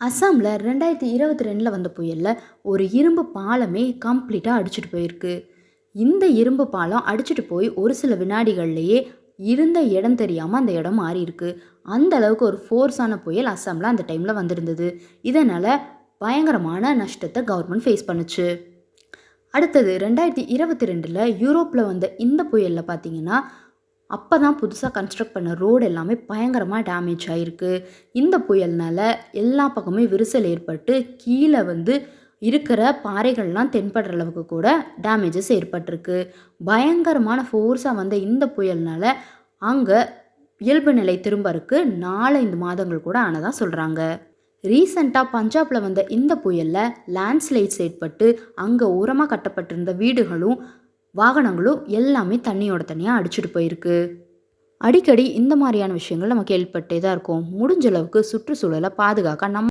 அஸ்ஸாமில் 2022 வந்த புயலில் ஒரு இரும்பு பாலமே கம்ப்ளீட்டாக அடிச்சிட்டு போயிருக்கு. இந்த இரும்பு பாலம் அடிச்சிட்டு போய் ஒரு சில வினாடிகள்லேயே இருந்த இடம் தெரியாமல் அந்த இடம் மாறி இருக்கு. அந்த அளவுக்கு ஒரு ஃபோர்ஸான புயல் அஸ்ஸாமில் அந்த டைமில் வந்திருந்தது. இதனால் பயங்கரமான நஷ்டத்தை கவர்மெண்ட் ஃபேஸ் பண்ணுச்சு. அடுத்தது 2022 யூரோப்பில் வந்த இந்த புயலில் பார்த்தீங்கன்னா, அப்போ தான் புதுசாக கன்ஸ்ட்ரக்ட் பண்ண ரோடு எல்லாமே பயங்கரமாக டேமேஜ் ஆகிருக்கு. இந்த புயல்னால் எல்லா பக்கமே விரிசல் ஏற்பட்டு கீழே இருக்கிற பாறைகள்லாம் தென்படுற அளவுக்கு கூட டேமேஜஸ் ஏற்பட்டிருக்கு. பயங்கரமான ஃபோர்ஸாக வந்த இந்த புயல்னால் அங்கே இயல்பு நிலை திரும்பறக்கு 4-5 மாதங்கள் கூட ஆனதாக சொல்கிறாங்க. ரீசெண்டாக பஞ்சாபில் வந்த இந்த புயலில் லேண்ட்ஸ்லைட்ஸ் ஏற்பட்டு அங்கே ஓரமாக கட்டப்பட்டிருந்த வீடுகளும் வாகனங்களும் எல்லாமே தண்ணியோட தண்ணியாக அடிச்சுட்டு போயிருக்கு. அடிக்கடி இந்த மாதிரியான விஷயங்கள் நம்ம கேள்விப்பட்டே தான் இருக்கோம். முடிஞ்ச அளவுக்கு சுற்றுச்சூழலை பாதுகாக்க நம்ம